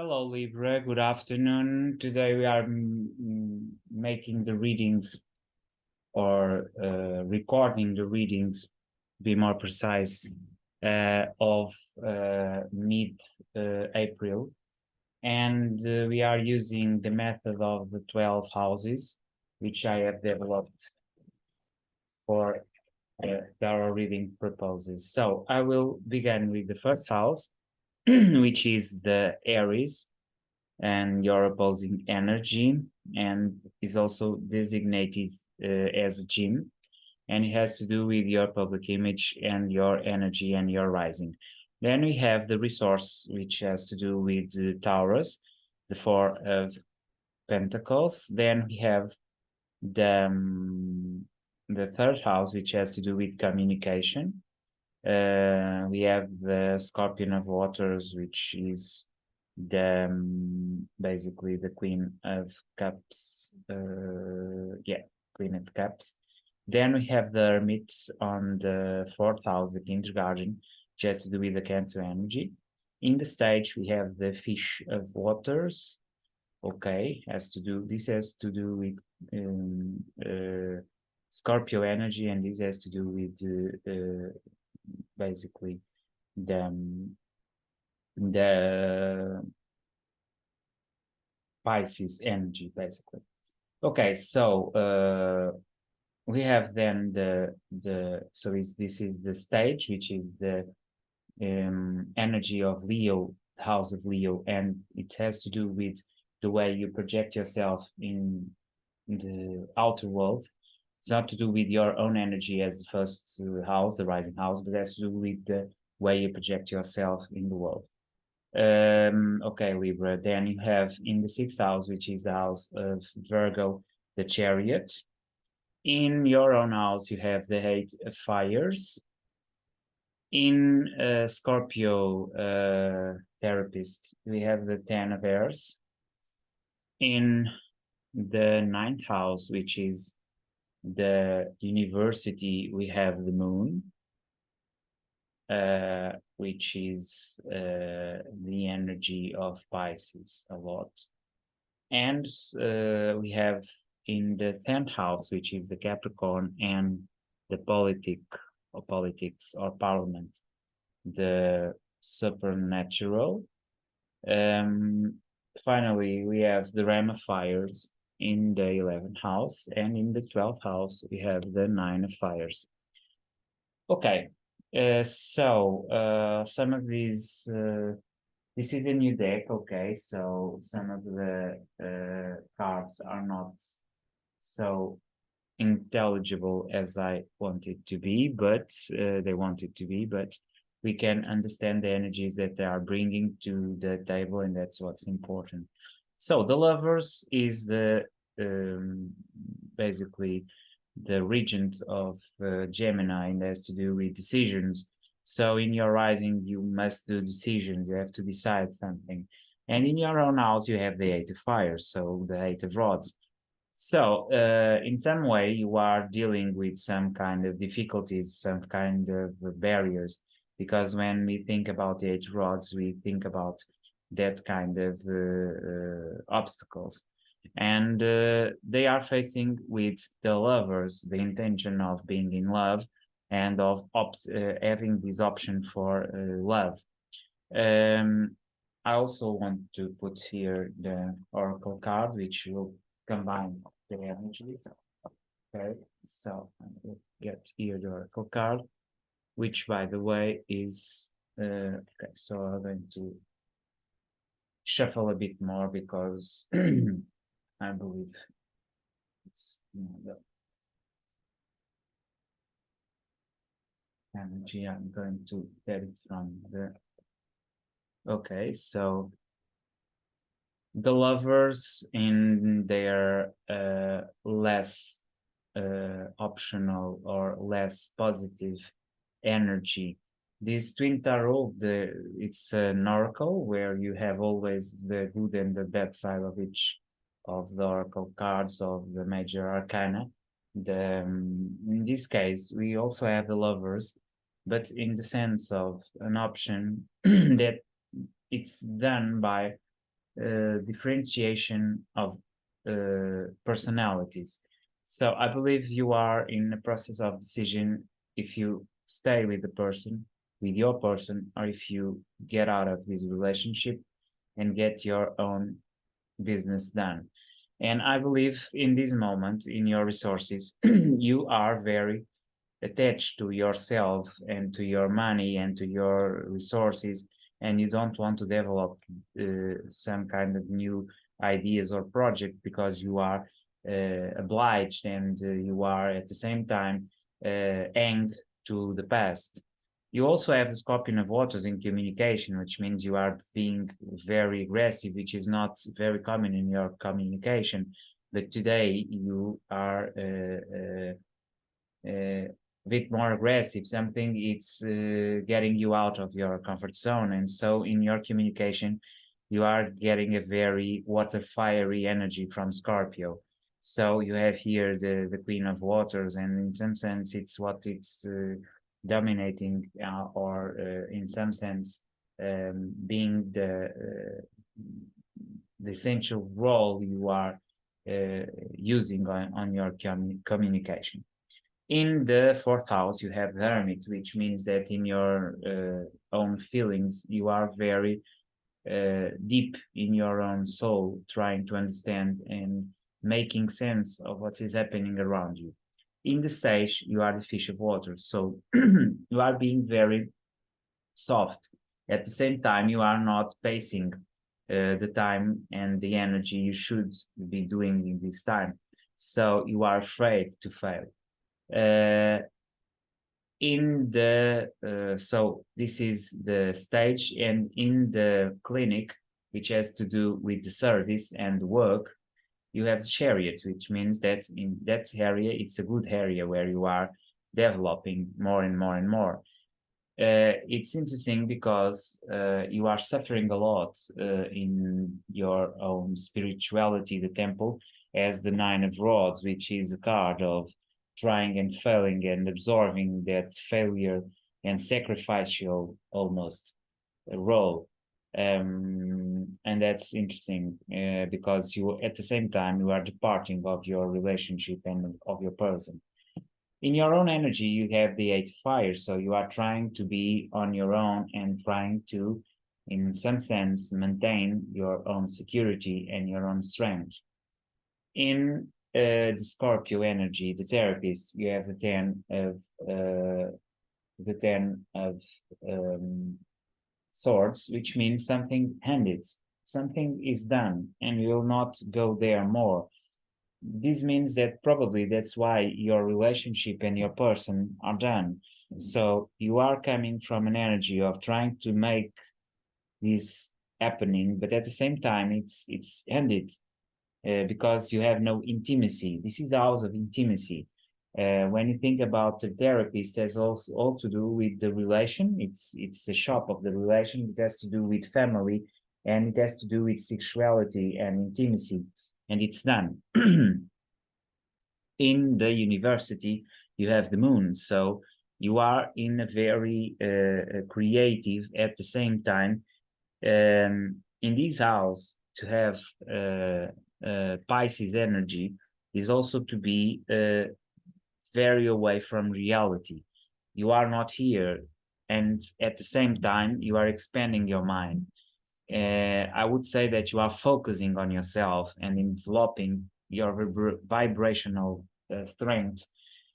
Hello, Libra. Good afternoon. Today we are making the readings or recording the readings, to be more precise, of mid-April. And we are using the method of the 12 houses, which I have developed for tarot reading purposes. So I will begin with the first house, which is the Aries and your opposing energy, and is also designated as a gym, and it has to do with your public image and your energy and your rising. Then we have the resource, which has to do with Taurus, the Four of Pentacles. Then we have the third house, which has to do with communication. We have the Scorpion of Waters, which is basically the Queen of Cups. Queen of Cups. Then we have the Hermit on the fourth house, the Kindergarten, which has to do with the Cancer energy. In the stage, we have the Fish of Waters. Okay, this has to do with Scorpio energy, and this has to do with basically the Pisces energy, basically. Okay, so we have then this is the stage, which is the energy of Leo, house of Leo, and it has to do with the way you project yourself in the outer world. It's not to do with your own energy as the first house, the rising house, but it has to do with the way you project yourself in the world. Okay, Libra. Then you have in the sixth house, which is the house of Virgo, the Chariot. In your own house, you have the Eight of Fires. In Scorpio Therapist, we have the Ten of Airs. In the ninth house, which is the University, we have the Moon, which is the energy of Pisces a lot. And we have in the 10th house, which is the Capricorn, and the politics or parliament, the supernatural. Finally, we have the Ram of Fires in the 11th house, and in the 12th house, we have the Nine of Fires. Okay, some of these, this is a new deck, okay, so some of the cards are not so intelligible as I want it to be, but they want it to be, but we can understand the energies that they are bringing to the table, and that's what's important. So the Lovers is the basically the regent of Gemini, and has to do with decisions. So in your rising, you must do decisions. You have to decide something. And in your own house, you have the Eight of Fires, so the Eight of Rods. So in some way, you are dealing with some kind of difficulties, some kind of barriers, because when we think about the Eight of Rods, we think about that kind of obstacles. And they are facing with the Lovers the intention of being in love and of having this option for love. I also want to put here the Oracle card, which will combine the energy. Okay, so I will get here the Oracle card, which, by the way, is okay. So I'm going to shuffle a bit more because I believe it's the energy. I'm going to get it from the. Okay, so the Lovers in their less optional or less positive energy. This twin tarot, it's an oracle where you have always the good and the bad side of each of the oracle cards of the major arcana. In this case, we also have the Lovers, but in the sense of an option that it's done by differentiation of personalities. So I believe you are in the process of decision if you stay with the person, with your person, or if you get out of this relationship and get your own business done. And I believe in this moment, in your resources, you are very attached to yourself and to your money and to your resources, and you don't want to develop some kind of new ideas or project because you are obliged and you are at the same time hanged to the past. You also have the scorpion of waters in communication, which means you are being very aggressive, which is not very common in your communication. But today you are a bit more aggressive, something it's getting you out of your comfort zone. And so in your communication, you are getting a very water fiery energy from Scorpio. So you have here the Queen of Waters, and in some sense, it's what it's dominating, or in some sense, being the essential role you are using on your communication. In the fourth house, you have the Hermit, which means that in your own feelings, you are very deep in your own soul, trying to understand and making sense of what is happening around you. In the stage, you are the fish of water, so you are being very soft. At the same time, you are not pacing the time and the energy you should be doing in this time. So you are afraid to fail. So this is the stage, and in the clinic, which has to do with the service and work, you have the chariot, which means that in that area, it's a good area where you are developing more and more and more. It's interesting because you are suffering a lot in your own spirituality. The temple as the Nine of Rods, which is a card of trying and failing and absorbing that failure and sacrificial almost role. And that's interesting because you, at the same time, you are departing of your relationship and of your person. In your own energy, you have the Eight of Fire, so you are trying to be on your own and trying to, in some sense, maintain your own security and your own strength. In the Scorpio energy, the therapist, you have the ten of swords, which means something ended, something is done, and you will not go there more. This means that probably that's why your relationship and your person are done. So you are coming from an energy of trying to make this happening, but at the same time, it's ended because you have no intimacy. This is the house of intimacy. When you think about the therapist, there's also all to do with the relation. It's the shop of the relation. It has to do with family, and it has to do with sexuality and intimacy, and it's done. In the university, you have the moon, so you are in a very creative at the same time. In this house, to have Pisces energy is also to be very away from reality. You are not here, and at the same time, you are expanding your mind. I would say that you are focusing on yourself and developing your vibrational strength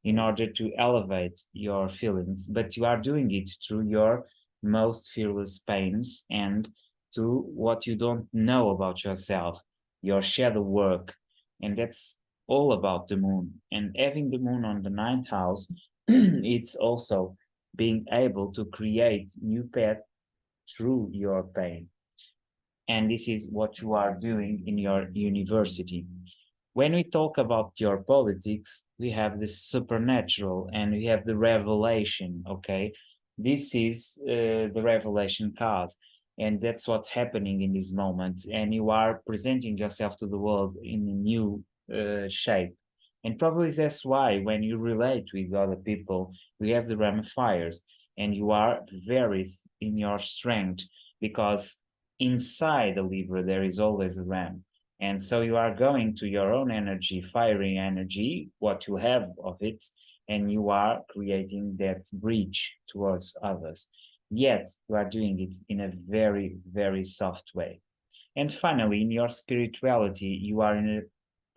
in order to elevate your feelings, but you are doing it through your most fearless pains and to what you don't know about yourself, your shadow work. And that's all about the moon. And having the moon on the ninth house, it's also being able to create new path through your pain. And this is what you are doing in your university. When we talk about your politics, we have the supernatural and we have the revelation, okay? This is the revelation card, and that's what's happening in this moment. And you are presenting yourself to the world in a new shape. And probably that's why when you relate with other people, we have the ramifiers, and you are very in your strength because inside the Libra, there is always a Ram. And so you are going to your own energy, firing energy, what you have of it, and you are creating that bridge towards others. Yet you are doing it in a very, very soft way. And finally, in your spirituality, you are in a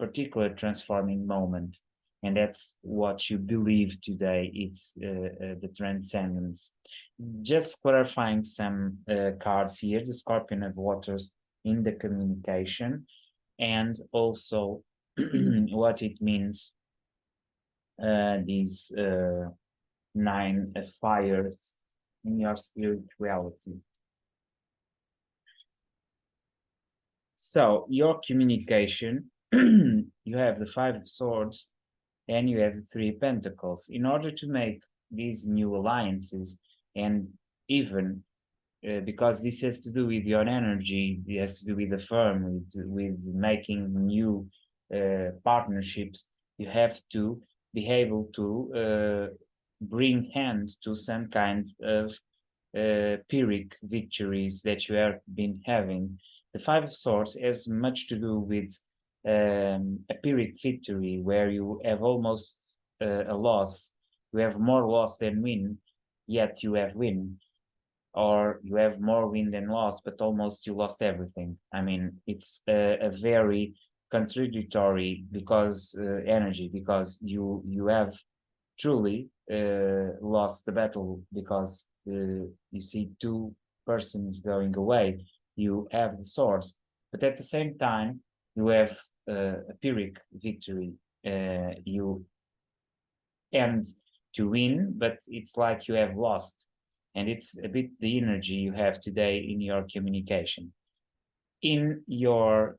particular transforming moment. And that's what you believe today. It's the transcendence. Just clarifying some cards here, the Scorpion of Waters in the communication, and also what it means, these 9 fires in your spirituality. So your communication, you have the 5 of Swords and you have the 3 of Pentacles. In order to make these new alliances, and even because this has to do with your energy, it has to do with the firm, with making new partnerships, you have to be able to bring hand to some kind of Pyrrhic victories that you have been having. The 5 of Swords has much to do with a Pyrrhic victory where you have almost a loss. You have more loss than win, yet you have win. Or you have more win than loss, but almost you lost everything. I mean, it's a very contradictory because energy, because you have truly lost the battle because you see 2 persons going away. You have the Swords, but at the same time you have a Pyrrhic victory. You end to win, but it's like you have lost, and it's a bit the energy you have today in your communication. In your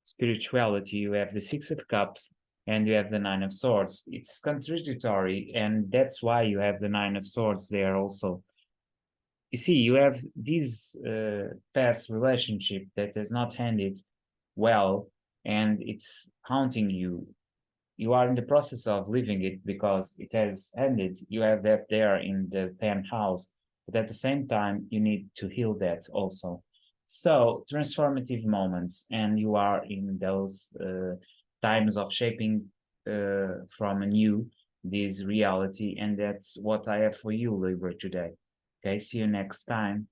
spirituality, you have the 6 of Cups and you have the 9 of Swords. It's contradictory, and that's why you have the 9 of Swords there also. You see, you have this past relationship that has not ended well, and it's haunting you. You are in the process of leaving it because it has ended. You have that there in the 10th house, but at the same time, you need to heal that also. So, transformative moments, and you are in those times of shaping from anew this reality, and that's what I have for you, Libra, today. Okay, see you next time.